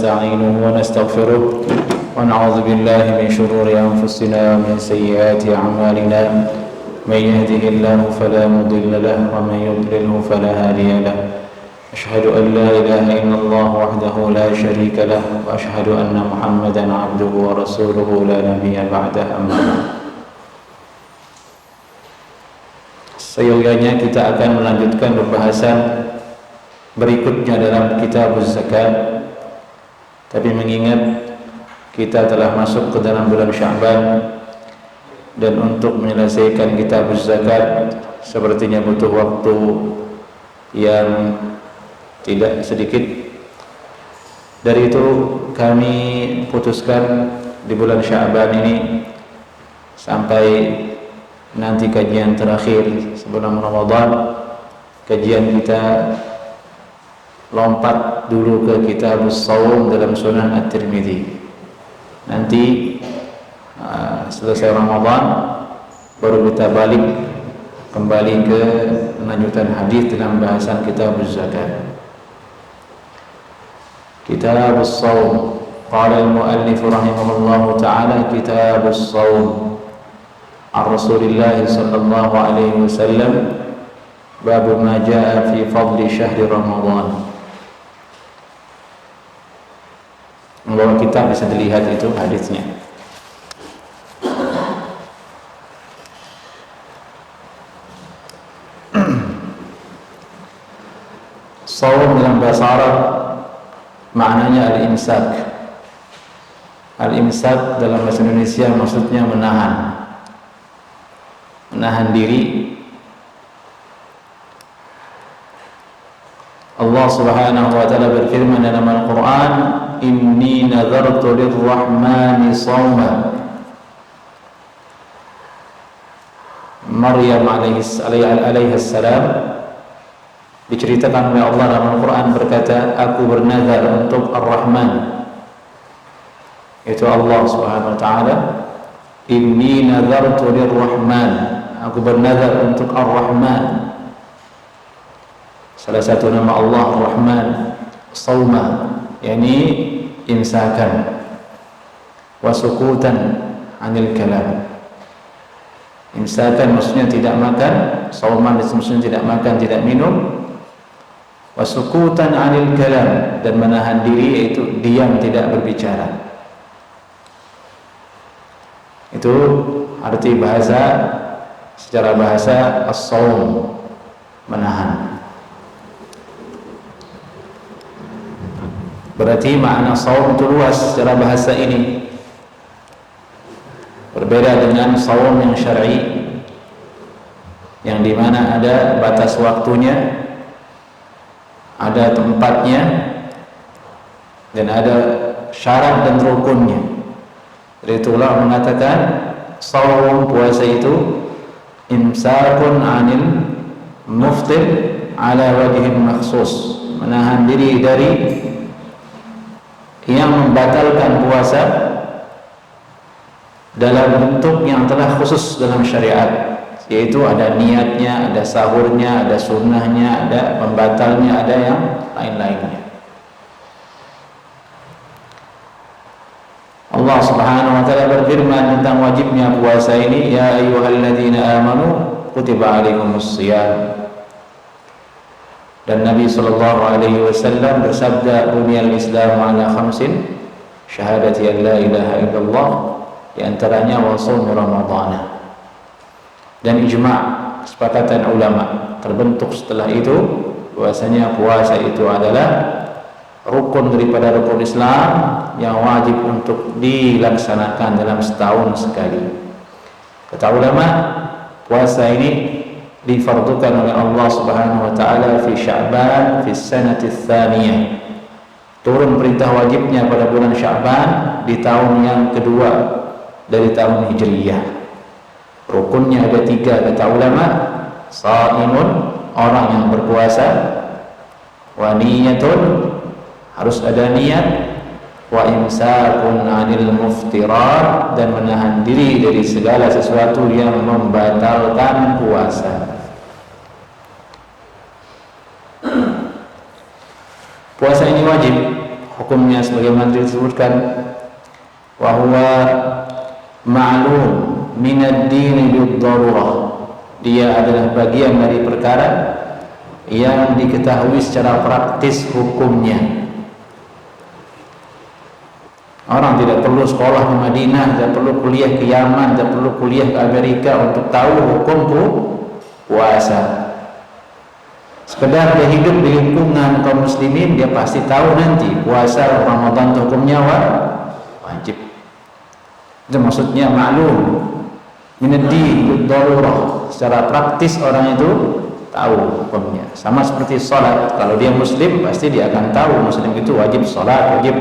ونستعينه ونستغفره ونعوذ بالله من شرور أنفسنا ومن سيئات أعمالنا من يهده الله فلا مضل له ومن يضلله فلا هادي له أشهد أن لا إله إلا الله وحده لا شريك له وأشهد أن محمدا عبده ورسوله لا نبي بعده أما بعد. Seyogianya kita akan melanjutkan pembahasan berikutnya dalam kitab zakat. Tapi mengingat kita telah masuk ke dalam bulan Sya'ban dan untuk menyelesaikan kitab zakat sepertinya butuh waktu yang tidak sedikit. Dari itu kami putuskan di bulan Sya'ban ini sampai nanti kajian terakhir sebelum Ramadan, kajian kita lompat dulu ke kitab Shaum dalam Sunan At-Tirmidzi. Nanti selesai Ramadan baru kita balik kembali ke lanjutan hadis dalam bahasan kitab zakat. Kitab Shaum. Qala al-muallif rahimahullahu ta'ala kitab Shaum. Rasulullah sallallahu alaihi wasallam bab ma jaa fi fadli syahri Ramadan. Bahwa kita bisa dilihat itu hadisnya. Shaum dalam bahasa Arab maknanya al-imsak. Al-imsak dalam bahasa Indonesia maksudnya menahan diri. Allah Subhanahu wa taala berfirman dalam Al-Qur'an, "Inni nadartu lir-Rahmani shauma." Maryam alaihi salam diceritakan oleh Allah dalam Al-Quran berkata, aku bernazar untuk Ar-Rahman, itu Allah Subhanahu wa ta'ala. Inni nazartu lir-Rahman, aku bernazar untuk Ar-Rahman. Salah satu nama Allah Ar-Rahman, Shauma, yakni imsakan wa sukutan 'anil kalam. Imsakan maksudnya tidak makan, Shauman maksudnya tidak makan, tidak minum. Wasukutan 'anil kalam, dan menahan diri yaitu diam, tidak berbicara. Itu arti bahasa, secara bahasa as-shaum, menahan. Berarti makna shaum itu luas secara bahasa ini. Berbeda dengan shaum yang syar'i, yang dimana ada batas waktunya, ada tempatnya, dan ada syarat dan rukunnya. Dari itulah mengatakan shaum, puasa itu imsakun 'anil muftir ala wajhin makhsus, menahan diri dari yang membatalkan puasa dalam bentuk yang telah khusus dalam syariat, yaitu ada niatnya, ada sahurnya, ada sunnahnya, ada pembatalnya, ada yang lain-lainnya. Allah Subhanahu wa ta'ala berfirman tentang wajibnya puasa ini, ya ayyuhalladzina amanu kutiba alaikumus shiyam. Dan Nabi sallallahu alaihi wasallam bersabda, buniyal Islam ala khamsin, syahadati an la ilaha illallah, di antaranya wa shaum Ramadan. Dan ijma', kesepakatan ulama terbentuk setelah itu bahwasanya puasa itu adalah rukun daripada rukun Islam yang wajib untuk dilaksanakan dalam setahun sekali. Kata ulama, puasa ini difardukan oleh Allah Subhanahu wa taala fi Sya'ban fi sanati tsaniyah. Turun perintah wajibnya pada bulan Sya'ban di tahun yang kedua dari tahun Hijriyah. Rukunnya ada 3 kata ulama. Shaimun, orang yang berpuasa. Wa niyatun, harus ada niat. Wa imsakun 'anil muftirat, dan menahan diri dari segala sesuatu yang membatalkan puasa. Puasa ini wajib hukumnya sebagaimana disebutkan, wa huwa ma'lum min ad-din bid-darurah, dia adalah bagian dari perkara yang diketahui secara praktis hukumnya. Orang tidak perlu sekolah di Madinah, tidak perlu kuliah ke Yaman, tidak perlu kuliah ke Amerika untuk tahu hukum puasa. Sekedar dia hidup di lingkungan kaum muslimin, dia pasti tahu nanti puasa Ramadan hukumnya wajib. Itu maksudnya maklum minad-din bid-darurah, secara praktis orang itu tahu hukumnya. Sama seperti salat, kalau dia muslim pasti dia akan tahu muslim itu wajib salat, wajib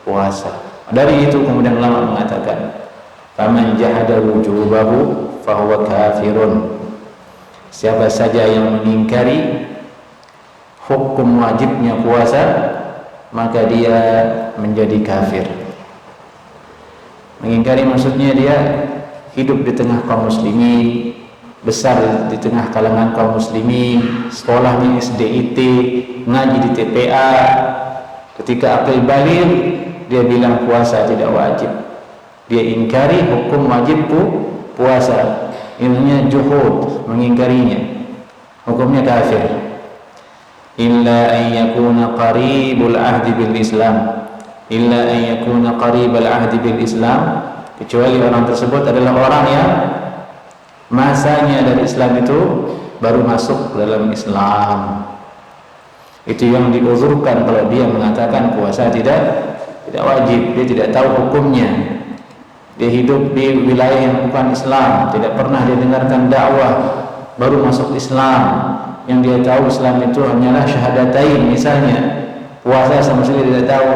puasa. Dari itu kemudian ulama mengatakan, faman jahada wujubahu fahuwa kafirun. Siapa saja yang mengingkari hukum wajibnya puasa, maka dia menjadi kafir. Mengingkari maksudnya dia hidup di tengah kaum muslimin, besar di tengah kalangan kaum muslimin, sekolahnya SDIT, ngaji di TPA. Ketika akil baligh, dia bilang puasa tidak wajib. Dia ingkari hukum wajib puasa. Ilmunya juhud, mengingkarinya, hukumnya kafir. Illa an yakuna qaribul ahdi bil Islam, illa an yakuna qaribul ahdi bil Islam, kecuali orang tersebut adalah orang yang masanya dari Islam itu baru masuk ke dalam Islam. Itu yang diuzurkan kalau dia mengatakan puasa tidak wajib, dia tidak tahu hukumnya. Dia hidup di wilayah yang bukan Islam, tidak pernah dia dengarkan dakwah, baru masuk Islam. Yang dia tahu Islam itu hanyalah syahadatain misalnya, puasa sama sekali tidak tahu.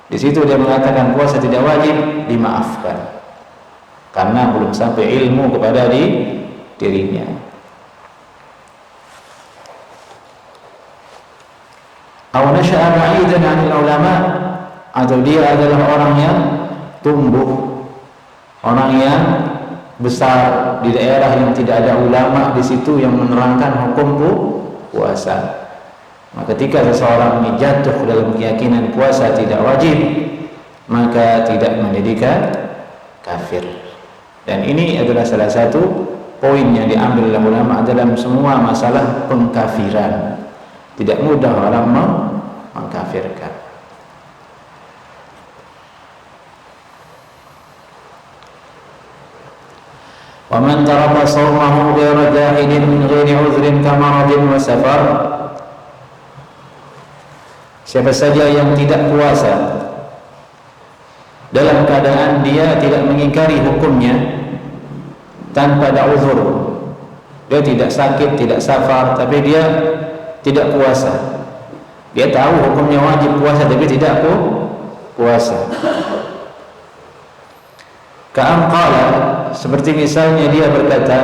Di situ dia mengatakan puasa tidak wajib, dimaafkan karena belum sampai ilmu kepada dirinya. Aw nasha'a ba'idan 'anil ulama, atau dia adalah orang yang tumbuh, orang yang besar di daerah yang tidak ada ulama di situ yang menerangkan hukum puasa. Maka ketika seseorang ini jatuh dalam keyakinan puasa tidak wajib, maka tidak menjadi kafir. Dan ini adalah salah satu poin yang diambil oleh ulama dalam semua masalah pengkafiran. Tidak mudah orang mengkafirkan. وَمَنْ تَرَكَ صَوْمَهُ غَيْرَ جَاهِدٍ مِنْ غَيْرِ عُذْرٍ كَمَرَضٍ وَسَفَرٍ. Siapa saja yang tidak puasa dalam keadaan dia tidak mengingkari hukumnya tanpa ada uzur, dia tidak sakit, tidak safar, tapi dia tidak puasa. Dia tahu hukumnya wajib puasa tapi tidak puasa. Ka'am qala, seperti misalnya dia berkata,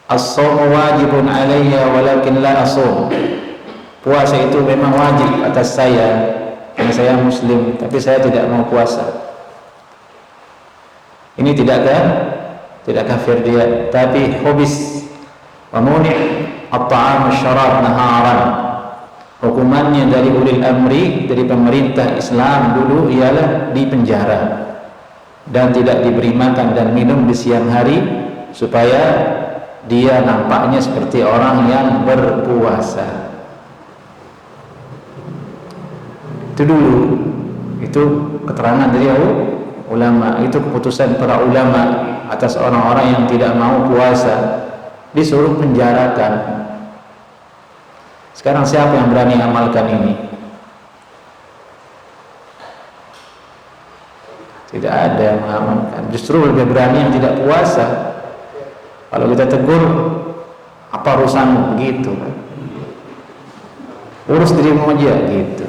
as-shawmu wajibun alayya walakin la asum. Puasa itu memang wajib atas saya karena saya muslim, tapi saya tidak mau puasa. Ini tidak kafir dia, tapi hubis wa muni' at-ta'am asy-syarab naharan. Hukumannya dari ulil amri, dari pemerintah Islam dulu ialah dipenjara dan tidak diberi makan dan minum di siang hari supaya dia nampaknya seperti orang yang berpuasa. Itu dulu, itu keterangan dari ulama, itu keputusan para ulama atas orang-orang yang tidak mau puasa, disuruh penjarakan. Sekarang siapa yang berani amalkan ini? Tidak ada yang mengamalkan. Justru lebih berani yang tidak puasa. Kalau kita tegur, apa urusanmu begitu kan? Urus dirimu aja gitu.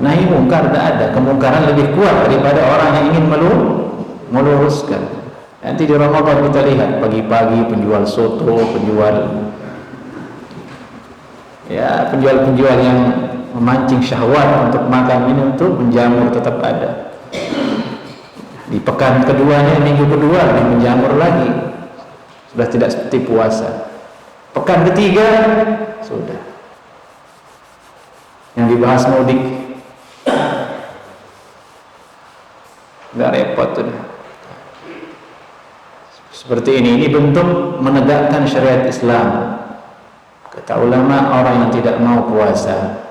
Nahi mungkar tidak ada. Kemungkaran lebih kuat daripada orang yang ingin meluruskan. Nanti di Ramadan kita lihat pagi-pagi penjual soto, penjual yang memancing syahwat untuk makan minum itu menjamur tetap ada. Di pekan keduanya, minggu kedua lebih menjamur lagi, sudah tidak seperti puasa. Pekan ketiga sudah. yang dibahas mudik. Nggak repot tuh. Seperti ini bentuk menegakkan syariat Islam. Kata ulama, orang yang tidak mau puasa,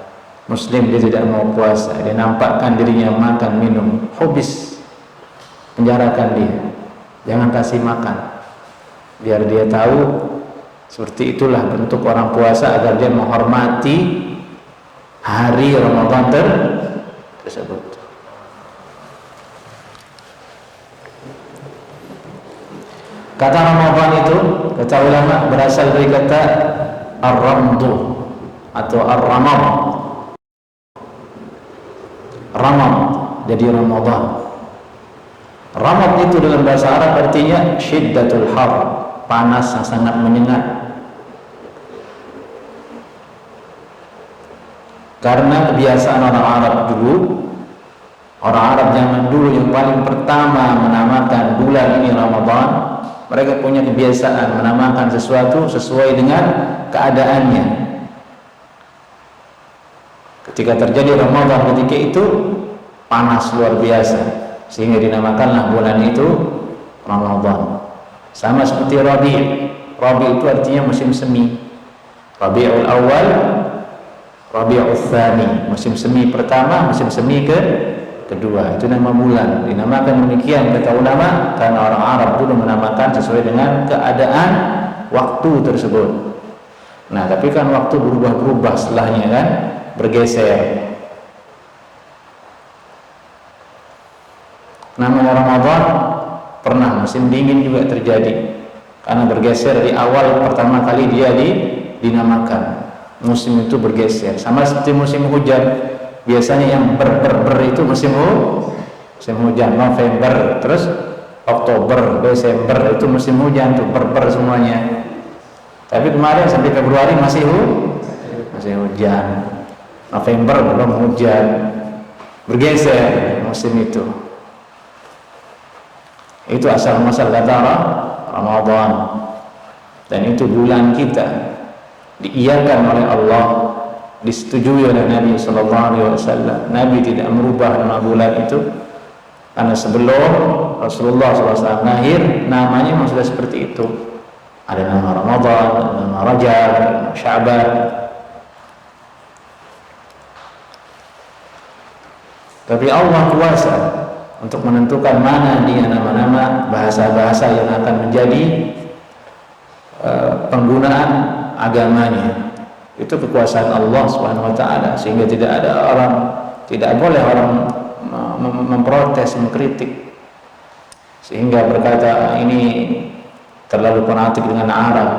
Muslim dia tidak mau puasa, dia nampakkan dirinya makan minum, hobis, penjarakan dia, jangan kasih makan, biar dia tahu. Seperti itulah bentuk orang puasa agar dia menghormati hari Ramadan tersebut. Kata Ramadan itu, kata ulama, berasal dari kata ar-ramdu atau ar-ramad. Ramad jadi Ramadan. Ramad itu dalam bahasa Arab artinya syiddatul har, panas yang sangat menyengat. Karena kebiasaan orang Arab dulu, orang Arab zaman dulu yang paling pertama menamakan bulan ini Ramadan, mereka punya kebiasaan menamakan sesuatu sesuai dengan keadaannya. Ketika terjadi Ramadan ketika itu panas luar biasa, sehingga dinamakanlah bulan itu Ramadan. Sama seperti Rabi'. Rabi' itu artinya musim semi. Rabi'ul Awal, Rabi'ul Tsani, musim semi pertama, musim semi kedua. Itu nama bulan. Dinamakan demikian kata ulama karena orang Arab dulu menamakan sesuai dengan keadaan waktu tersebut. Nah, tapi kan waktu berubah-ubah setelahnya kan, bergeser. Namanya Ramadan pernah musim dingin juga terjadi karena bergeser di awal pertama kali dia dinamakan. Musim itu bergeser, sama seperti musim hujan. Biasanya yang ber itu musim hujan, November, terus Oktober, Desember itu musim hujan tuh, ber semuanya. Tapi kemarin sampai Februari masih hujan. November belum hujan, bergeser musim itu. Itu asal muasal kata Ramadan, dan itu bulan kita, diiyakan oleh Allah, disetujui oleh Nabi SAW. Nabi tidak merubah nama bulan itu karena sebelum Rasulullah SAW lahir namanya memang sudah seperti itu. Ada nama Ramadan, ada nama Rajab, nama Sya'ban. Tapi Allah kuasa untuk menentukan mana dia nama-nama bahasa-bahasa yang akan menjadi penggunaan agamanya. Itu kekuasaan Allah Subhanahu wa taala, sehingga tidak boleh orang memprotes, mengkritik, sehingga berkata ini terlalu fanatik dengan Arab.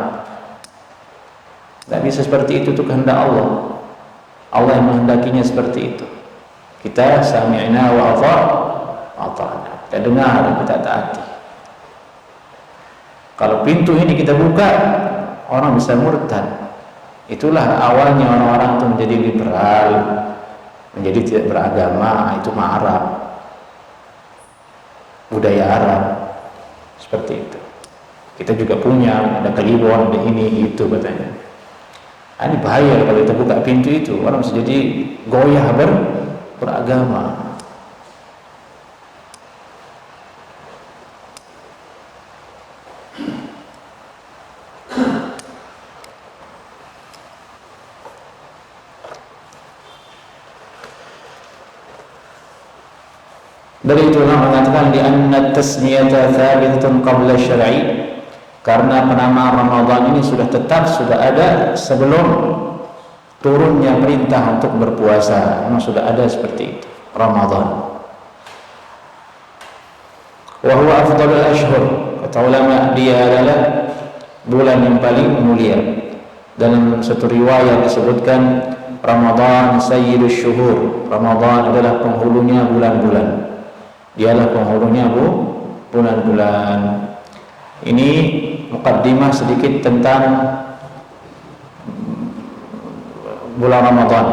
Tidak bisa seperti itu kehendak Allah. Allah yang menghendakinya seperti itu. Kita sami'na wa ata'na, kita dengar dan kita taati. Kalau pintu ini kita buka, orang bisa murtad. Itulah awalnya orang-orang itu menjadi liberal, menjadi tidak beragama. Itu Arab, budaya Arab seperti itu. Kita juga punya, ada Kliwon, ada ini itu katanya. Ini bahaya kalau kita buka pintu itu, orang bisa jadi goyah beragama. Dari itu ulama mengatakan di anna tasmiyata thabitatun qabla syar'i, karena penamaan Ramadan ini sudah tetap, sudah ada sebelum turunnya perintah untuk berpuasa. Memang sudah ada seperti itu Ramadan. Wa huwa afdalul ashhur, kata ulama dia adalah bulan yang paling mulia. Dalam satu riwayat disebutkan Ramadan sayyidus syuhur, Ramadan adalah penghulunya bulan-bulan. Dialah penghulunya bulan-bulan. Ini mukaddimah sedikit tentang bulan Ramadan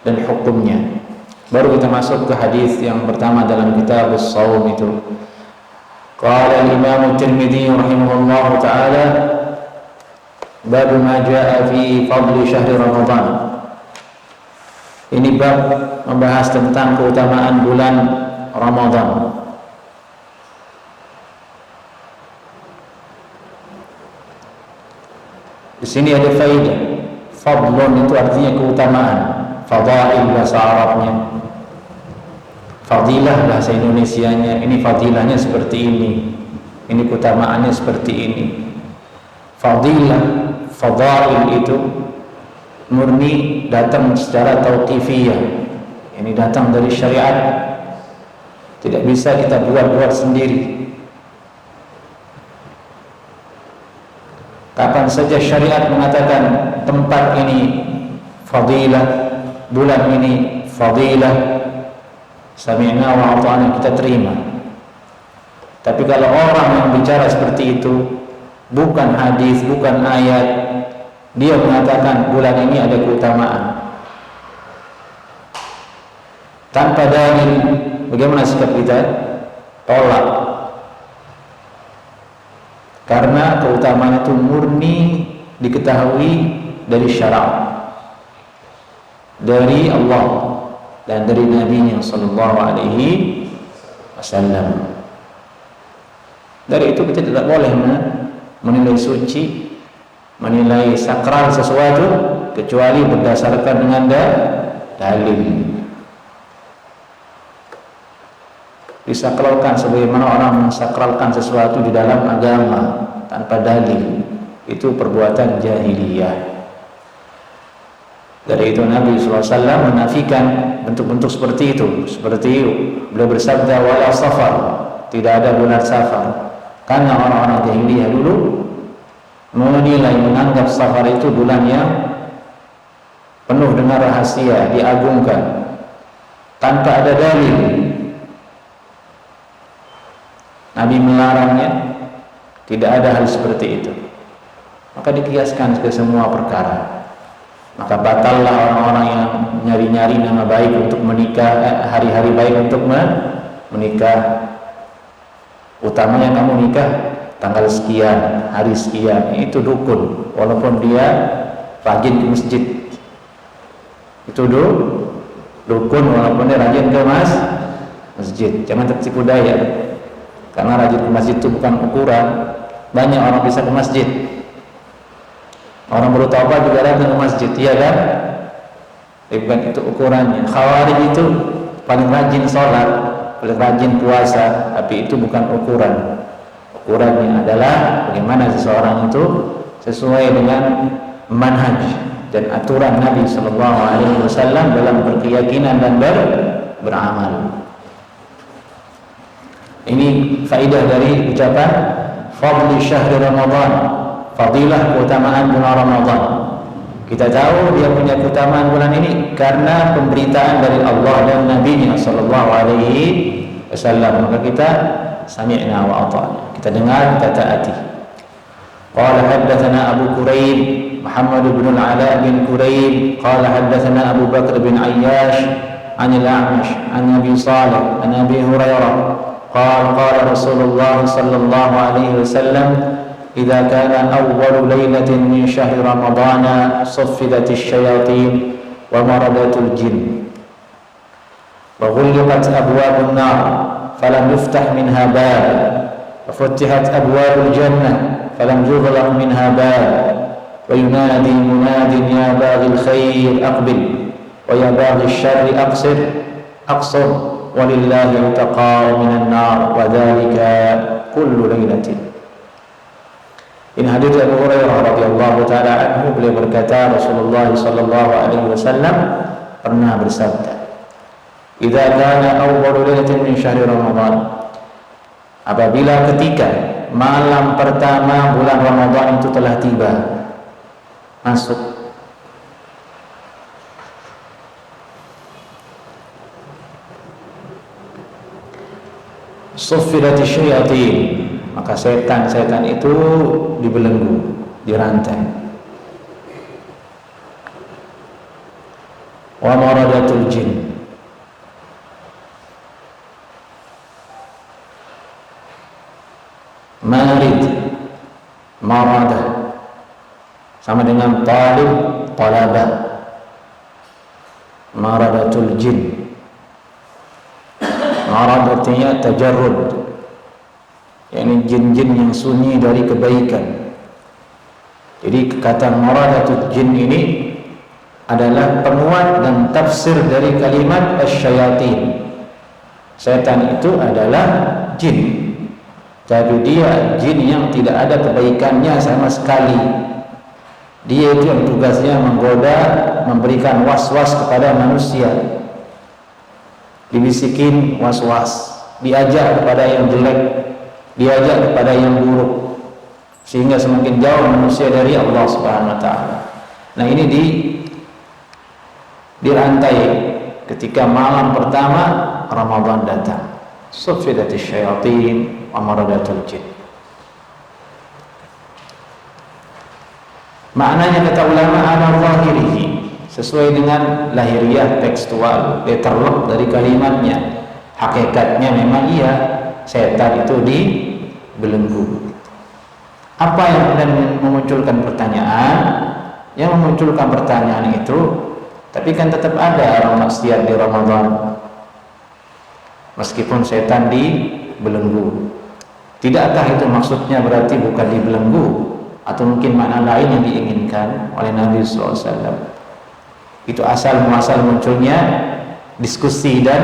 dan hukumnya. Baru kita masuk ke hadis yang pertama dalam kitab As-Shaum itu. Qala al-Imam At-Tirmidzi rahimahullahu taala, bab ma jaa fi fadli syahri Ramadan. Ini bab membahas tentang keutamaan bulan Ramadan. Di sini ada faedah. Fadlun itu artinya keutamaan. Fadail bahasa Arabnya. Fadilah bahasa Indonesianya. Ini fadilahnya seperti ini. Ini keutamaannya seperti ini. Fadilah, fadail itu murni datang secara tauqifiyah. Ini datang dari syariat. Tidak bisa kita buat-buat sendiri. Kapan saja syariat mengatakan tempat ini fadilah, bulan ini fadilah, sami'na wa ata'na, kita terima. Tapi kalau orang yang bicara seperti itu, bukan hadis, bukan ayat, dia mengatakan bulan ini ada keutamaan tanpa dalil, bagaimana sikap kita? Tolak. Karena keutamaan itu murni diketahui dari syarak, dari Allah dan dari Nabi-Nya sallallahu alaihi wasallam. Dari itu kita tidak boleh menilai suci, menilai sakral sesuatu kecuali berdasarkan dengan dalil. Disakralkan sebagaimana orang mensakralkan sesuatu di dalam agama tanpa dalil, itu perbuatan jahiliyah. Dari itu Nabi SAW menafikan bentuk-bentuk seperti itu. Seperti beliau bersabda, wala safar, tidak ada bulan safar. Karena orang-orang jahiliyah dulu menilai, menganggap safar itu bulan yang penuh dengan rahasia, diagungkan tanpa ada dalil. Nabi melarangnya, tidak ada hal seperti itu. Maka dikiaskan ke semua perkara. Maka batallah orang-orang yang nyari-nyari nama baik untuk menikah, hari-hari baik untuk menikah. Utamanya kamu nikah tanggal sekian, hari sekian, itu dukun. Walaupun dia rajin ke masjid, itu dukun walaupun dia rajin ke masjid. Jangan tertipu daya. Karena rajin ke masjid itu bukan ukuran. Banyak orang bisa ke masjid. Orang baru taubat juga datang ke masjid, iya kan? Bukan itu ukurannya. Khawarij itu paling rajin sholat, paling rajin puasa, tapi itu bukan ukuran. Ukurannya adalah bagaimana seseorang itu sesuai dengan manhaj dan aturan Nabi Sallallahu Alaihi Wasallam dalam berkeyakinan dan beramal. Ini faidah dari ucapan fadli syahri Ramadan, fadilah keutamaan bulan Ramadan. Kita tahu dia punya keutamaan bulan ini karena pemberitaan dari Allah dan Nabi-Nya sallallahu alaihi wasallam. Maka kita sami'na wa ata'na, kita dengar, kita taati. Qala haddatsana Abu Quraib Muhammad bin al-Ala bin Quraib qala haddatsana Abu Bakr bin Ayyash an al-A'mash an Abi Salih an Abi Hurairah قال قال رسول الله صلى الله عليه وسلم إذا كان أول ليلة من شهر رمضان صفدت الشياطين ومردت الجن وغلقت أبواب النار فلم يفتح منها باب وفتحت أبواب الجنة فلم يغلق منها باب وينادي مناد يا باغي الخير أقبل ويا باغي الشر أقصر walillahi utaqa'u minan nar wa dzalika kullu lailatin. Ini hadis Abu Hurairah radhiyallahu taala anhu, beliau berkata Rasulullah sallallahu alaihi wasallam pernah bersabda, "Idza kana awwalu lailatin min syahri Ramadan." Apabila ketika malam pertama bulan Ramadan itu telah tiba, masuk, suffidati syayatin, maka setan-setan itu dibelenggu, dirantai. Wa maradatul jin, marid, maradah sama dengan talib, talabah. maradatul jin. Marad artinya tajarrud, yakni jin-jin yang sunyi dari kebaikan. Jadi kata maradatul jin ini adalah penguat dan tafsir dari kalimat asyayatin. Setan itu adalah jin, tapi dia jin yang tidak ada kebaikannya sama sekali. Dia itu yang tugasnya menggoda, memberikan was-was kepada manusia. Dibisikin was-was, diajak kepada yang jelek, diajak kepada yang buruk, sehingga semakin jauh manusia dari Allah Subhanahu wa taala. Nah, ini dirantai ketika malam pertama Ramadan datang. Suffidatis syayatin wa maradatul jin. Maknanya kata ulama ala zahirihi, sesuai dengan lahiriah tekstual, letterlock dari kalimatnya. Hakikatnya memang iya, setan itu dibelenggu. Apa yang kemudian memunculkan pertanyaan? Yang memunculkan pertanyaan itu, tapi kan tetap ada orang maksiat di Ramadan, meskipun setan dibelenggu. Tidakkah itu maksudnya berarti bukan dibelenggu, atau mungkin makna lain yang diinginkan oleh Nabi SAW? Itu asal muasal munculnya diskusi dan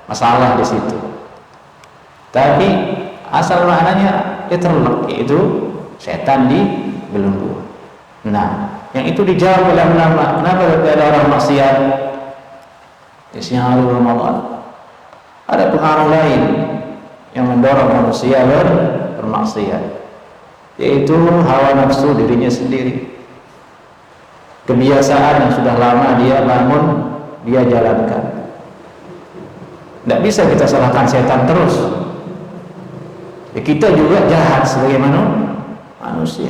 masalah di situ. Tapi asal maknanya terlek, yaitu setan dibelenggu. Nah, yang itu dijawab oleh ulama. Kenapa ada orang maksiat di siang hari Ramadan? Ada pengaruh lain yang mendorong manusia bermaksiat, yaitu hawa nafsu dirinya sendiri. Kebiasaan yang sudah lama dia bangun, dia jalankan. Tidak bisa kita salahkan setan terus. Ya, kita juga jahat sebagai manusia.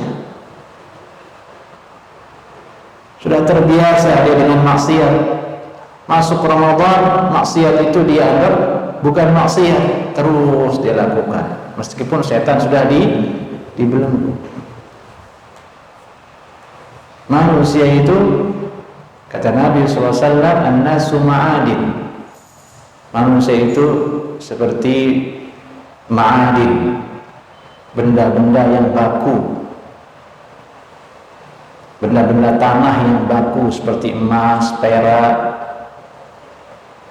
Sudah terbiasa dia dengan maksiat. Masuk Ramadan, maksiat itu dianggap bukan maksiat, terus dia lakukan, meskipun setan sudah dibelenggu. Manusia itu, kata Nabi SAW, an-nasu ma'adin. Manusia itu seperti ma'adin, benda-benda yang baku, benda-benda tanah yang baku seperti emas, perak.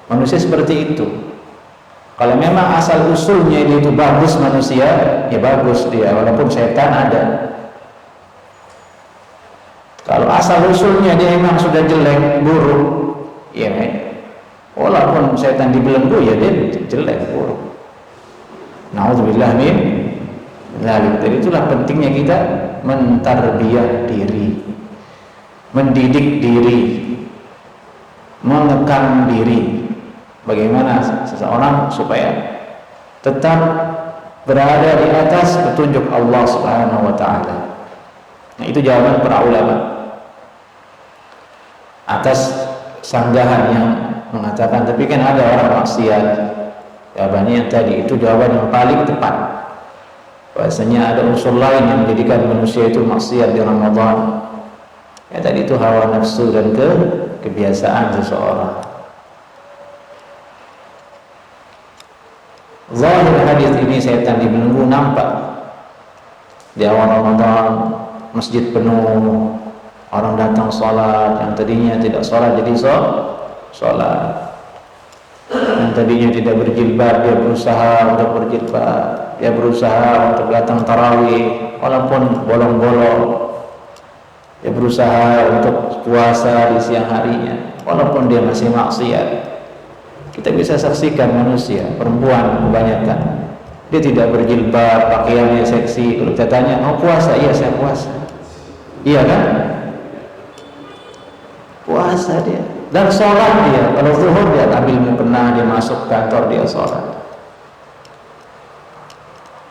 Manusia seperti itu. Kalau memang asal usulnya itu bagus manusia, ya bagus dia, walaupun setan ada. Kalau asal usulnya dia memang sudah jelek, buruk, ya, walaupun setan dibelenggu, ya dia jelek, buruk. Na'udzubillah min dzalik. Jadi itulah pentingnya kita mentarbiyah diri, mendidik diri, mengekang diri. Bagaimana seseorang supaya tetap berada di atas petunjuk Allah Subhanahu wa taala. Nah, itu jawaban para ulama atas sanggahan yang mengatakan, tapi kan ada orang maksiat. Jawabannya yang tadi itu jawaban yang paling tepat. Bahasanya ada unsur lain yang menjadikan manusia itu maksiat di Ramadan. Ya tadi itu hawa nafsu dan kebiasaan seseorang. Zahir hadis ini setan dibelenggu nampak. Di awal Ramadan masjid penuh, orang datang sholat, yang tadinya tidak sholat jadi sholat, yang tadinya tidak berjilbab dia berusaha untuk berjilbab, dia berusaha untuk datang tarawih walaupun bolong-bolong, dia berusaha untuk puasa di siang harinya walaupun dia masih maksiat. Kita bisa saksikan manusia, perempuan kebanyakan, dia tidak berjilbab, pakaiannya seksi. Kalau kita tanya, mau puasa? Iya, saya puasa. Iya kan? Puasa dia. Dan sholat dia. Kalau zuhur dia ambil mukena, dia masuk kantor, dia sholat.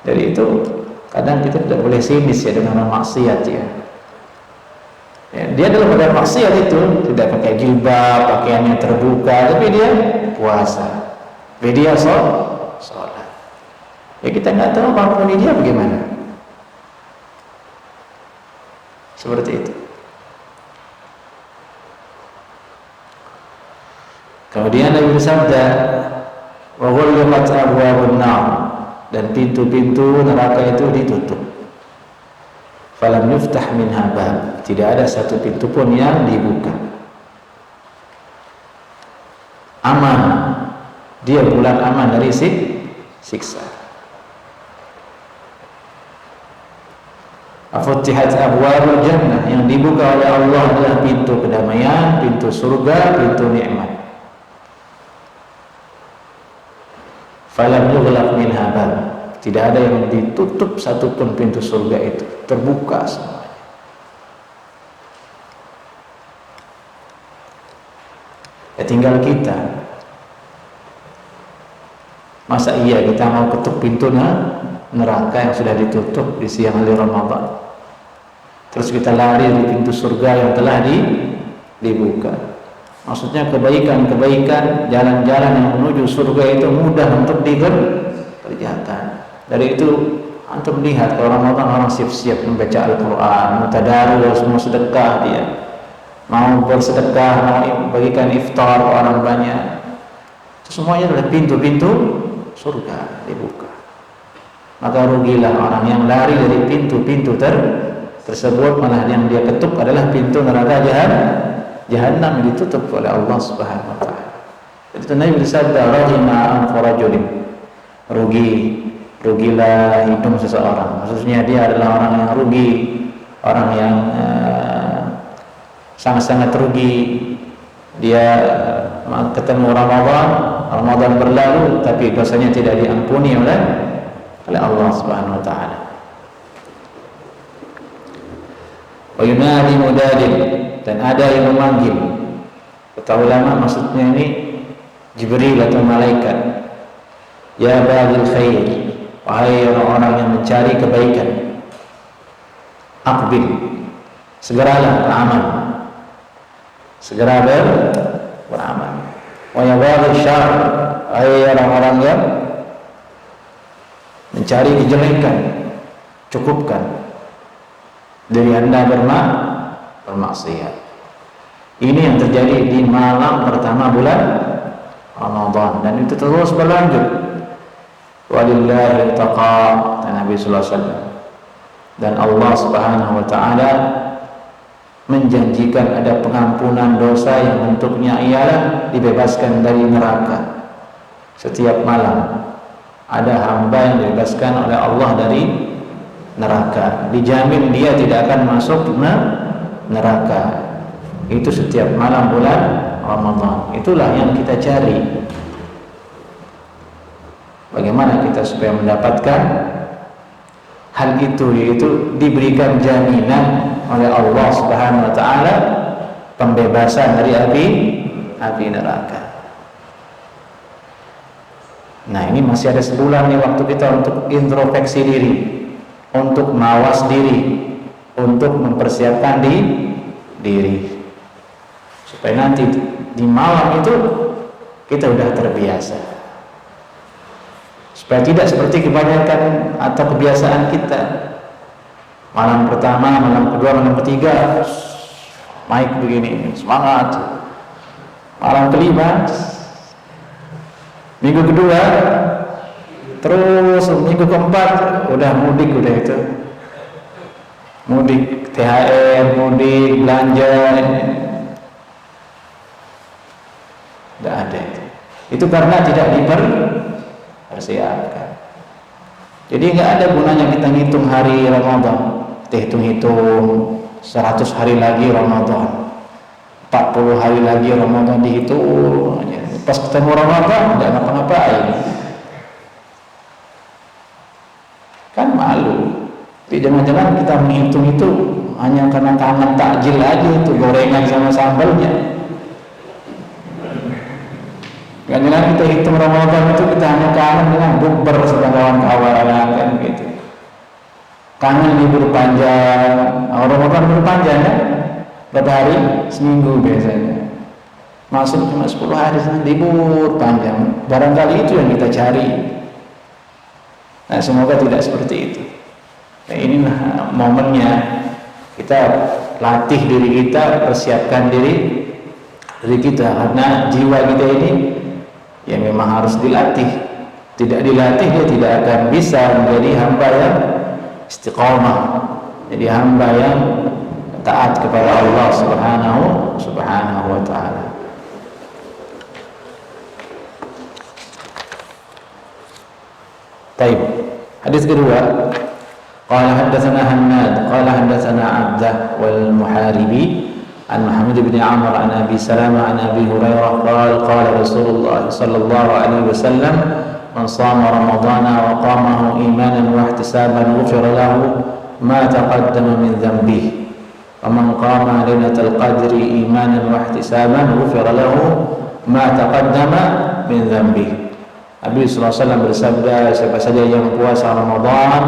Jadi itu kadang kita tidak boleh sinis ya dengan maksiat ya. Dia dalam keadaan maksiat itu tidak pakai jilbab, pakaiannya terbuka, tapi dia puasa, dia sholat. Ya kita nggak tahu mampu dia bagaimana. Seperti itu. Kemudian Nabi bersabda, wa ghulqat abwabun nar, dan pintu-pintu neraka itu ditutup. Falam yuftah minha bab, tidak ada satu pintu pun yang dibuka. Aman, dia bulan aman dari siksa. Afutihat abwabul jannah, yang dibuka oleh Allah adalah pintu kedamaian, pintu surga, pintu nikmat. Falam yughlaq minha bab, tidak ada yang ditutup satupun pintu surga itu, terbuka semuanya. Ya tinggal kita. Masa iya kita mau ketuk pintu neraka yang sudah ditutup di siang hari Ramadan, terus kita lari di pintu surga yang telah dibuka? Maksudnya kebaikan-kebaikan, jalan-jalan yang menuju surga itu mudah untuk dikerjakan. Dari itu antum lihat kalau Ramadan orang siap-siap membaca Al-Quran, mutadarus, mau sedekah dia, mau bersedekah, mau bagikan iftar ke orang banyak. Itu semuanya adalah pintu-pintu surga dibuka. Maka rugilah orang yang lari dari pintu-pintu tersebut, malah yang dia ketuk adalah pintu neraka Jahannam yang ditutup oleh Allah Subhanahu wa taala. Itu Nabi bersabda, rahima anfarajulin, rugilah hidung seseorang. Maksudnya dia adalah orang yang rugi, orang yang sangat-sangat rugi. Dia ketemu Ramadan berlalu, tapi dosanya tidak diampuni oleh Allah Subhanahu wa taala. Wa yunadi mudadin, dan ada yang memanggil. Kata ulama maksudnya ini Jibril atau malaikat. Ya baghil khair, wahai orang-orang yang mencari kebaikan, aqbil, segeralah beramal, segera beramal. Wa ya baghil syarr, wahai orang-orang yang mencari kejelekan, cukupkan dari Anda bermaksiat. Ini yang terjadi di malam pertama bulan Ramadan, dan itu terus berlanjut. Walillahi taqa, Nabi sallallahu alaihi wasallam, dan Allah Subhanahu wa taala menjanjikan ada pengampunan dosa yang bentuknya ialah dibebaskan dari neraka. Setiap malam ada hamba yang dibebaskan oleh Allah dari neraka, dijamin dia tidak akan masuk neraka. Itu setiap malam bulan Ramadan. Itulah yang kita cari. Bagaimana kita supaya mendapatkan hal itu, yaitu diberikan jaminan oleh Allah Subhanahu wa taala pembebasan dari api neraka. Nah, ini masih ada sebulan nih waktu kita untuk introspeksi diri, untuk mawas diri, untuk mempersiapkan diri, supaya nanti di malam itu kita udah terbiasa, supaya tidak seperti kebanyakan atau kebiasaan kita. Malam pertama, malam kedua, malam ketiga mic begini, semangat. Malam kelima, minggu kedua, terus minggu keempat udah mudik, udah itu mudik, THR, mudik, belanja, tidak ada itu. Itu karena tidak dipersiapkan. Jadi nggak ada gunanya kita ngitung hari Ramadan, kita hitung-hitung 100 hari lagi Ramadan, 40 hari lagi Ramadan, dihitung. Pas ketemu Ramadan nggak ngapa-ngapain, kan malu. Tapi jangan-jangan kita menghitung itu hanya karena kangen takjil aja, itu gorengan sama sambalnya. Jangan-jangan kita hitung Ramadan itu kita hanya kangen dengan bukber sama kawan-kawan, kan gitu. Kangen libur panjang. Ramadan libur panjang kan? Berapa hari? Seminggu biasanya. Masuk cuma 10 hari libur panjang. Barangkali itu yang kita cari. Nah, semoga tidak seperti itu. Nah, inilah momennya kita latih diri kita, persiapkan diri dari kita, karena jiwa kita ini ya memang harus dilatih. Tidak dilatih dia tidak akan bisa menjadi hamba yang istiqamah, jadi hamba yang taat kepada Allah Subhanahu wa taala. Baik, hadis kedua, qala haddatsana Hannad qala haddatsana Abdah wal Muharibi an Muhammad bin Amr an Abi Salamah an Abi Hurairah qala Rasulullah sallallahu alaihi wasallam man shama ramadhana wa qamahu imanan wa ihtisaban ghufira lahu ma taqaddama min dhanbihi wa man qama lailatal qadri imanan wa ihtisaban ghufira lahu ma taqaddama min dhanbihi. Nabi SAW bersabda, siapa saja yang puasa Ramadan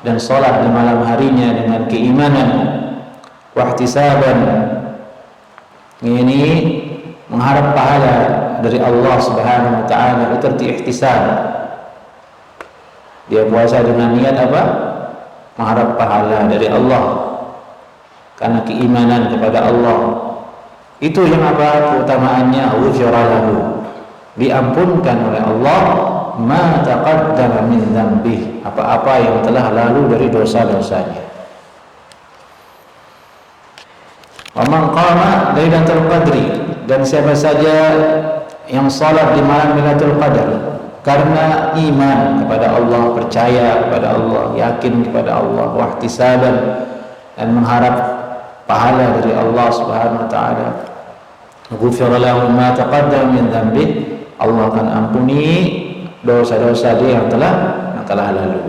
dan sholat di malam harinya dengan keimanan, wahtisaban, ini mengharap pahala dari Allah Subhanahu wa taala, itu arti ihtisab. Dia puasa dengan niat apa? Mengharap pahala dari Allah karena keimanan kepada Allah. Itu yang apa? Keutamaannya ghufira lahu, diampunkan oleh Allah ma taqaddama min dzambih, apa-apa yang telah lalu dari dosa-dosanya. Wa man qama lailatul qadri, dan siapa saja yang salat di malam Lailatul Qadar karena iman kepada Allah, percaya kepada Allah, yakin kepada Allah, wahtisaban, dan mengharap pahala dari Allah Subhanahu wa taala, ghufira lahu ma taqaddama min dzambih, Allah akan ampuni dosa-dosa dia yang telah lalu.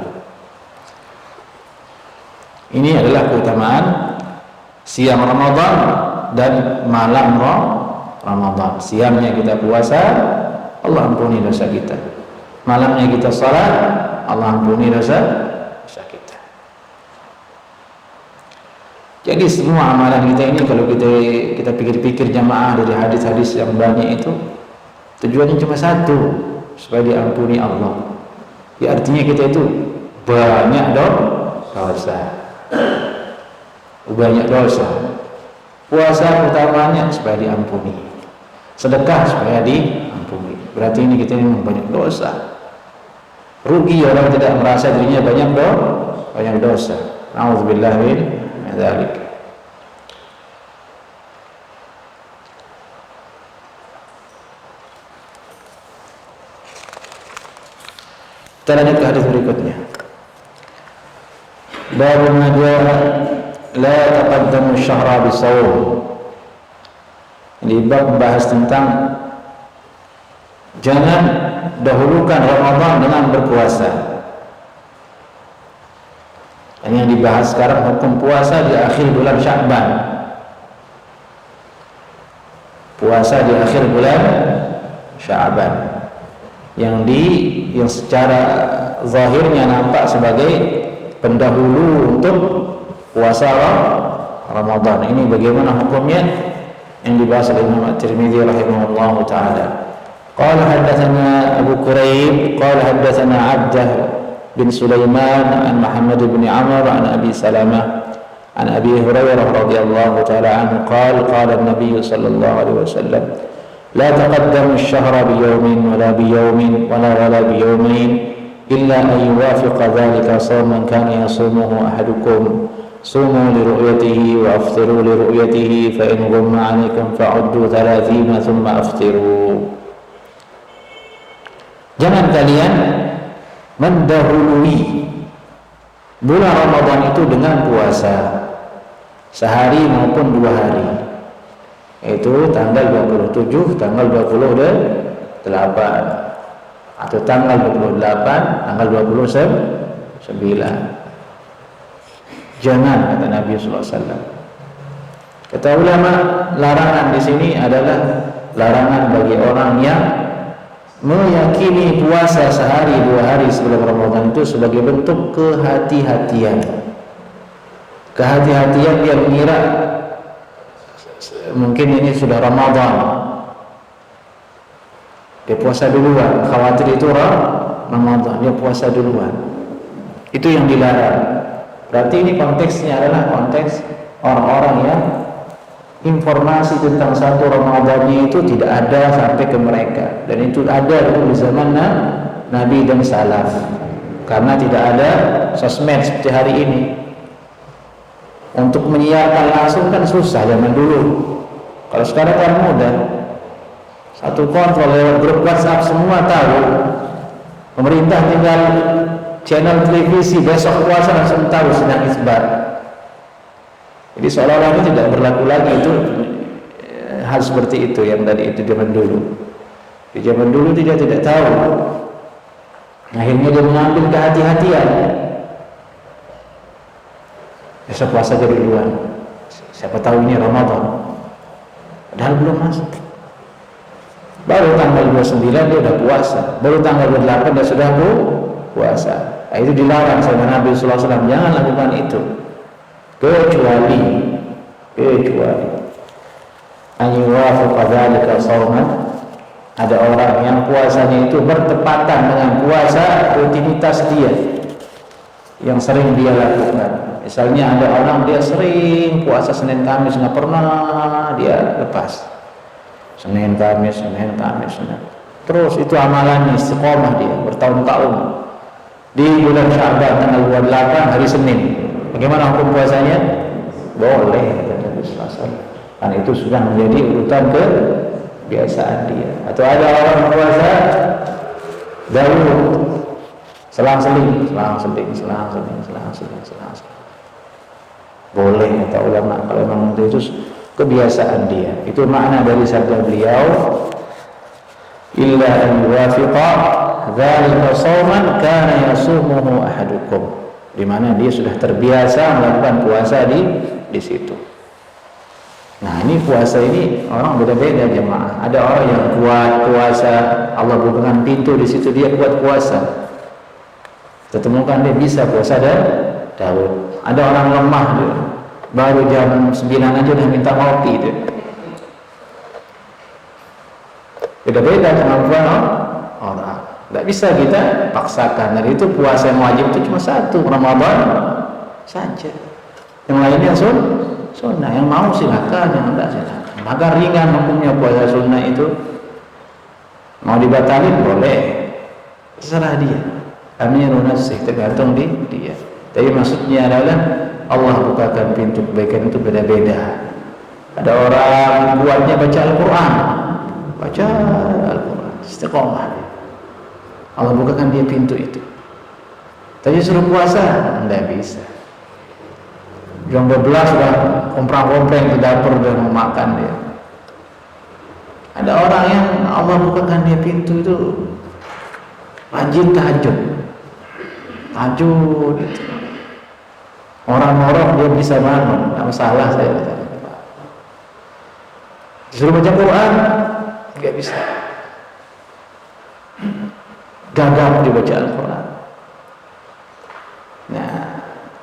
Ini adalah keutamaan siang Ramadan dan malam Ramadan. Siangnya kita puasa, Allah ampuni dosa kita. Malamnya kita salat, Allah ampuni dosa kita. Jadi semua amalan kita ini kalau kita pikir-pikir jamaah dari hadis-hadis yang banyak itu, tujuannya cuma satu, supaya diampuni Allah. Ya, artinya kita itu banyak dosa. Banyak dosa. Puasa utamanya supaya diampuni. Sedekah supaya diampuni. Berarti ini kita memang banyak dosa. Rugi orang tidak merasa dirinya banyak dosa. Nauzubillah min dzalik. Kita lanjut ke hadis berikutnya. Babu ma jaa la taqaddamu syahra bisawm. Ini bab membahas tentang jangan dahulukan Ramadan dengan berpuasa. Ini yang dibahas sekarang, hukum puasa di akhir bulan Sya'ban. Puasa di akhir bulan Sya'ban yang secara zahirnya nampak sebagai pendahulu untuk puasa Ramadan. Ini bagaimana hukumnya yang dibahas oleh Imam At-Tirmidzi rahimahullahu taala. Qala haddatsana Abu Quraib qala haddatsana Abdah bin Sulaiman an Muhammad bin Amr an Abi Salamah an Abi Hurairah radhiyallahu taala anhu qala an-nabiy sallallahu alaihi wasallam la taqaddamu asy-syahra biyawmin wala biyawmin wala biyawmain illa an yuwafiqa dhalika shawman kana yasumuhu ahadukum sumu li ru'yatihi wa aftiru li ru'yatihi fa in ghumma 'alaykum fa'uddu 30 thumma aftiru. Jangan kalian mendahului bulan Ramadan itu dengan puasa sehari maupun 2 hari, yaitu tanggal 27, tanggal 28 atau tanggal 28, tanggal 29. Jangan, kata Nabi SAW. Kata ulama, larangan di sini adalah larangan bagi orang yang meyakini puasa sehari 2 hari sebelum Ramadan itu sebagai bentuk kehati-hatian. Kehati-hatian dia mengira mungkin ini sudah Ramadan, dia puasa duluan, khawatir itu Ramadan, dia puasa duluan. Itu yang dilarang. Berarti ini konteksnya adalah konteks orang-orang yang informasi tentang satu Ramadannya itu tidak ada sampai ke mereka, dan itu ada dulu di zaman Nabi dan salaf, karena tidak ada sosmed seperti hari ini. Untuk menyiarkan langsung kan susah zaman dulu. Kalau sekarang kan mudah, satu kontrol lewat grup WhatsApp semua tahu. Pemerintah tinggal channel televisi besok puasa langsung tahu sedang isbat. Jadi seolah-olah itu tidak berlaku lagi itu hal seperti itu yang tadi itu zaman dulu. Di zaman dulu dia tidak tahu. Akhirnya dia mengambil kehati-hatian. Besok puasa jadi duluan. Siapa tahu ini Ramadan. Padahal belum masuk. Baru tanggal 29 dia sudah puasa. Baru tanggal 28 dia sudah puasa. Nah, itu dilarang sama Nabi sallallahu alaihi wasallam, jangan lakukan itu. Kecuali ayyuwafiqa dzalika shauman, ada orang yang puasanya itu bertepatan dengan puasa rutinitas dia yang sering dia lakukan. Misalnya ada orang dia sering puasa Senin Kamis, nggak pernah dia lepas Senin Kamis. Terus itu amalannya istiqomah dia bertahun-tahun. Di bulan Sya'ban tanggal 28 hari Senin, bagaimana hukum puasanya? Boleh, kata Nabi sallallahu alaihi wasallam. Karena itu sudah menjadi urutan kebiasaan dia. Atau ada orang puasa Daud selang-seling. Boleh, kata ulama, kalau memang itu kebiasaan dia. Itu makna dari sabda beliau, illa an yuwafiqa dzalika shauman kana yasumuhu ahadukum, di mana dia sudah terbiasa melakukan puasa di situ. Nah, ini puasa ini orang beda-beda jemaah. Ada orang yang kuat puasa, Allah bukakan pintu di situ dia kuat puasa. Kita temukan dia bisa puasa dan Daud. Ada orang lemah dia, baru jam 9 aja udah minta ngopi dia. Beda-beda kemampuan orang. Tidak bisa kita paksakan. Dan itu puasa yang wajib itu cuma satu, Ramadan saja. Yang lainnya sunnah. Yang mau silakan, yang tidak silakan. Maka ringan hukumnya puasa sunnah itu. Mau dibatalin boleh, terserah dia. Amirun nafsih, tergantung dia. Tapi maksudnya adalah Allah bukakan pintu kebaikan itu beda-beda. Ada orang buatnya baca Al-Quran, istiqomah. Allah bukakan dia pintu itu. Tapi suruh puasa, tidak bisa. Jam 12 sudah komprang-komprang ke dapur dan mau makan dia. Ada orang yang Allah bukakan dia pintu itu rajin tahajud itu. Orang-orang dia bisa bangun, tidak masalah saya. Disuruh baca Quran, nggak bisa. Gagap dibaca Al-Quran. Nah,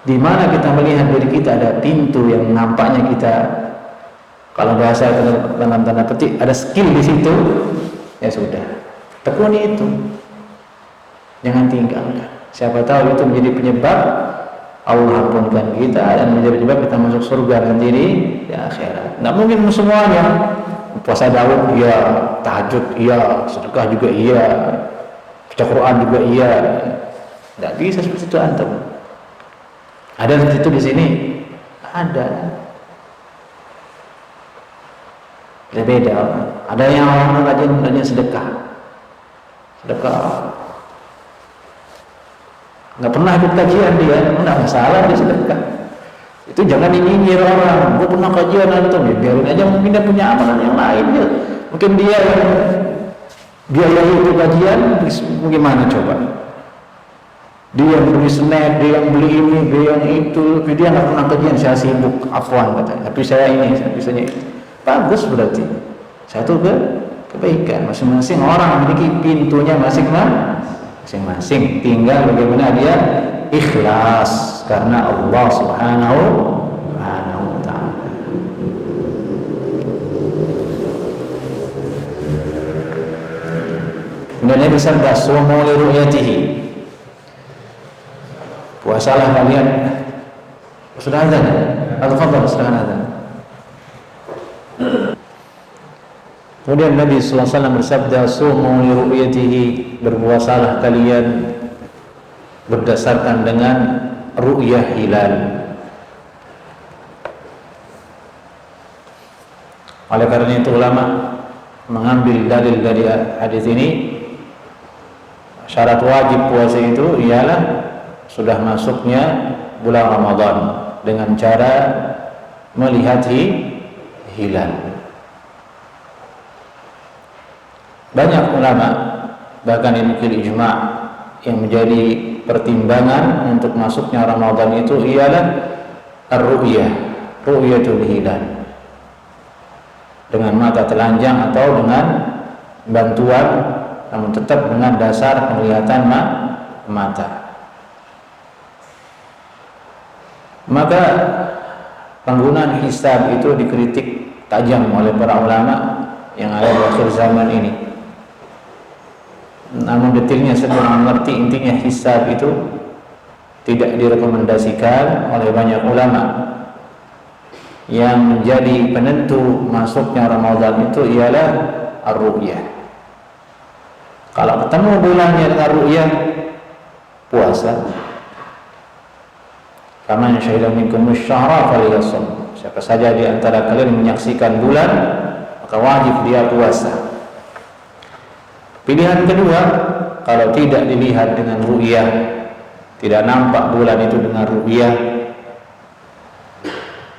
di mana kita melihat diri kita ada pintu yang nampaknya kita, kalau bahasa dalam tanda petik ada skill di situ, ya sudah, tekuni itu, jangan tinggalkan. Siapa tahu itu menjadi penyebab Allah ampunkan kita dan menjadi penyebab kita masuk surga sendiri di akhirat. Tidak mungkin semuanya. Puasa Daud iya, tahajud iya, sedekah juga iya, baca Quran juga iya. Tidak bisa seperti itu antum. Ada seperti itu di sini? Ada. Beda. Ada yang orang rajin sedekah. Nggak pernah ikut kajian dia, nggak masalah dia sedekah. Itu jangan nyinyir orang. Gue pernah kajian antum, ya biarin aja, mungkin dia punya amalan yang lain ya. Mungkin dia yang biayai itu kajian, bagaimana coba? Dia yang beli snack, dia yang beli ini, dia yang itu, tapi dia nggak pernah kajian. Saya sibuk, afwan katanya. Tapi saya ini, saya bisanya itu. Bagus berarti. Satu kebaikan. Masing-masing orang memiliki pintunya masing-masing. Tinggal bagaimana dia ikhlas karena Allah Subhanahu wa ta'ala. Kemudian bersabda sumu li ru'yatihi, puasalah kalian. Sudah azan? Al-fadhal, sudah azan. Kemudian Nabi SAW bersabda, sumu li ru'yatihi, berpuasalah kalian berdasarkan dengan ru'yah hilal. Oleh karena itu ulama mengambil dalil dari hadis ini, syarat wajib puasa itu ialah sudah masuknya bulan Ramadan dengan cara melihat hilal. Banyak ulama, bahkan dinukil ijma' yang menjadi pertimbangan untuk masuknya Ramadan itu ialah ar-ru'yah, ru'yatul hilal, dengan mata telanjang atau dengan bantuan, namun tetap dengan dasar penglihatan mata. Maka penggunaan hisab itu dikritik tajam oleh para ulama yang ada di akhir zaman ini. Namun detailnya saya belum mengerti. Intinya hisab itu tidak direkomendasikan oleh banyak ulama. Yang menjadi penentu masuknya Ramadan itu ialah ar-ru'yah. Kalau ketemu bulannya dengan ru'yah, puasa. Faman syahida minkum asy-syahra falyasum. Siapa saja di antara kalian menyaksikan bulan, maka wajib dia puasa. Pilihan kedua, kalau tidak dilihat dengan ru'yah, tidak nampak bulan itu dengan ru'yah,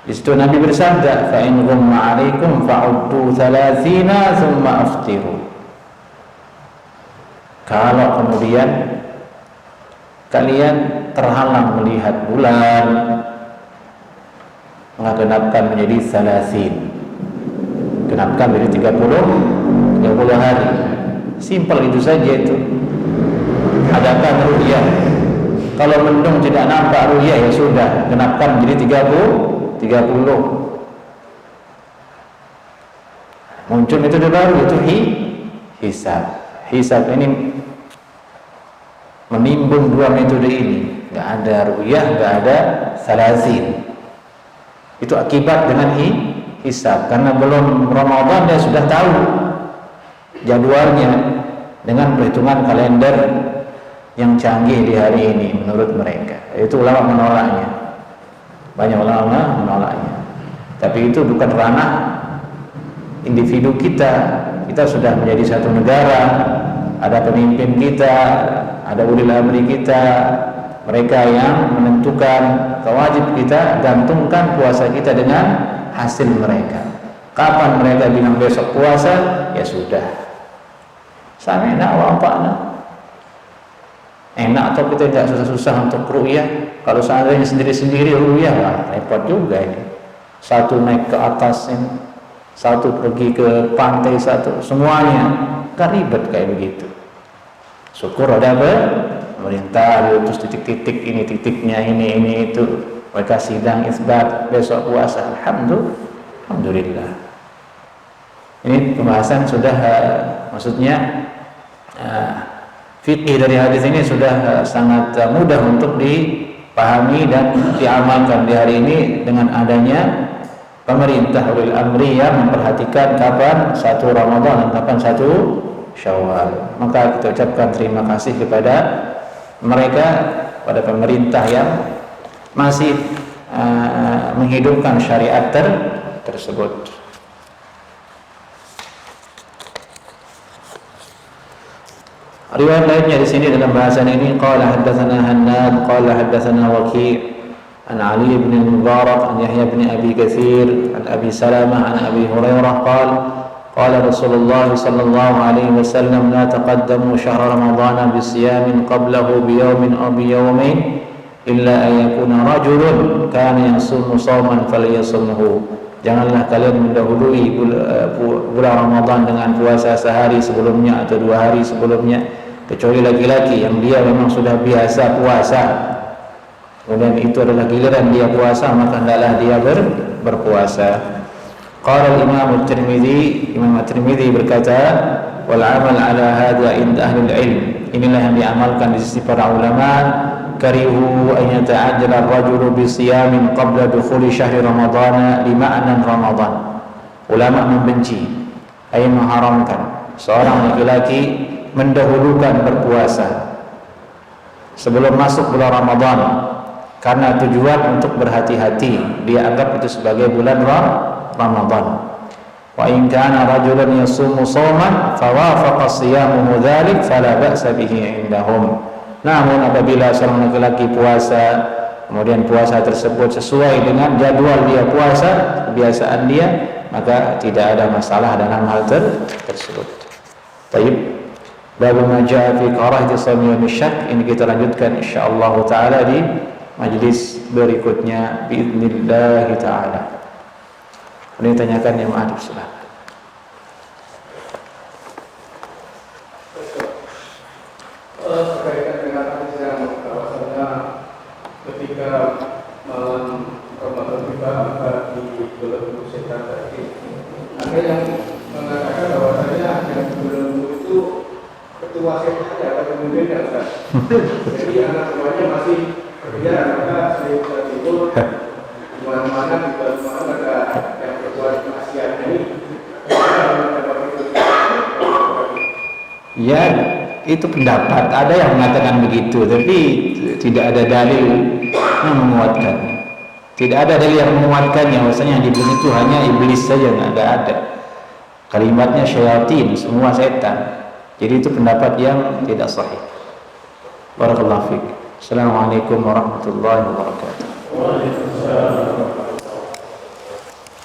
di situ Nabi bersabda, fa in ghumma 'alaikum fa'uddu 30 thumma aftiru. Kalau kemudian kalian terhalang melihat bulan, maka genapkan menjadi 30. Genapkan menjadi 30 hari. Simpel itu saja itu. Adakan ru'yah. Kalau mendung tidak nampak ru'yah, ya sudah, genapkan menjadi 30. Muncul metode baru, itu hisab. Hisab ini menimbun dua metode ini. Enggak ada ru'yah, enggak ada 30. Itu akibat dengan hisab, karena belum Ramadan dia sudah tahu jadwalnya dengan perhitungan kalender yang canggih di hari ini menurut mereka. Itu ulama menolaknya. Banyak ulama menolaknya. Tapi itu bukan ranah individu kita. Kita sudah menjadi satu negara, ada pemimpin kita, ada ulil amri kita, mereka yang menentukan. Wajib kita gantungkan puasa kita dengan hasil mereka. Kapan mereka bilang besok puasa, ya sudah. Sama enak wampakna. Enak atau kita tidak susah-susah untuk ru'yah. Kalau seandainya sendiri-sendiri ru'yah, lah repot juga ini. Satu naik ke atas ini, satu pergi ke pantai, satu semuanya kan ribet kayak begitu. Syukur ada pemerintah diutus titik-titik ini, titiknya ini itu, mereka sidang isbat besok puasa. Alhamdulillah. Ini pembahasan sudah maksudnya fikih dari hadis ini sudah sangat mudah untuk dipahami dan diamalkan di hari ini dengan adanya pemerintah ulil amri yang memperhatikan kapan satu Ramadan dan kapan satu Syawal. Maka kita ucapkan terima kasih kepada mereka, pada pemerintah yang masih menghidupkan syariat tersebut. Riwayat lainnya di sini dalam bahasan ini, qala haddatsana Hannad qala haddatsana Waki' an Ali bin Mubarak an Yahya bin Abi Katsir an Abi Salamah an Abi Hurairah qala Rasulullah sallallahu alaihi wasallam la taqaddamu syahr Ramadan bi siyamin qablahu bi yawmin aw bi yawmain illa an yakuna rajulun kana yasumu shawman falyasumhu. Janganlah kalian mendahului bulan Ramadan dengan puasa sehari sebelumnya atau 2 hari sebelumnya, kecuali laki-laki yang dia memang sudah biasa puasa, kemudian itu adalah giliran dia puasa, maka hendaklah dia berpuasa. Qala Imam At-Tirmidzi berkata, wal amal ala hadza inda ahli ilm. Inilah yang diamalkan di sisi para ulama. Karihu an yata'ajjala ar-rajulu bi siyamin qabla dukhuli syahri Ramadhan li ma'nan Ramadan. Ulama membenci ay mengharamkan seorang laki-laki mendahulukan berpuasa sebelum masuk bulan Ramadan karena tujuan untuk berhati-hati, dia anggap itu sebagai bulan Ramadan. Wa in kana rajulan yasumu shawman fawafaqa siyamuhu dzalik fala ba'sa bihi indahum. Namun apabila seorang laki-laki puasa, kemudian puasa tersebut sesuai dengan jadwal dia puasa, kebiasaan dia, maka tidak ada masalah dalam hal tersebut. Baik. Bab ma jaa fi karahati shaumi yaum syak, ini kita lanjutkan insyaallah taala di majlis berikutnya biidznillah taala. Ini tanyakan yang Adib, silakan. Berkaitan dengan hadis yang bahwasanya ketika malam Ramadan kita akan dibelenggu setan tadi, ada yang mengatakan bahwasanya yang dibelenggu itu ketua setan atau kemudian yang enggak. Jadi anak semuanya masih berkejar, maka saya bisa timbul di mana-mana di mana ada yang berbuat maksiat ini. Ya, itu pendapat. Ada yang mengatakan begitu, tapi tidak ada dalil yang menguatkannya. Tidak ada dalil yang menguatkannya. Maksudnya yang dibunuh itu hanya iblis saja, nggak ada. Kalimatnya syayatin, semua setan. Jadi itu pendapat yang tidak sahih. Barakallahu fiik. Assalamualaikum warahmatullahi wabarakatuh. Waalaikumsalam.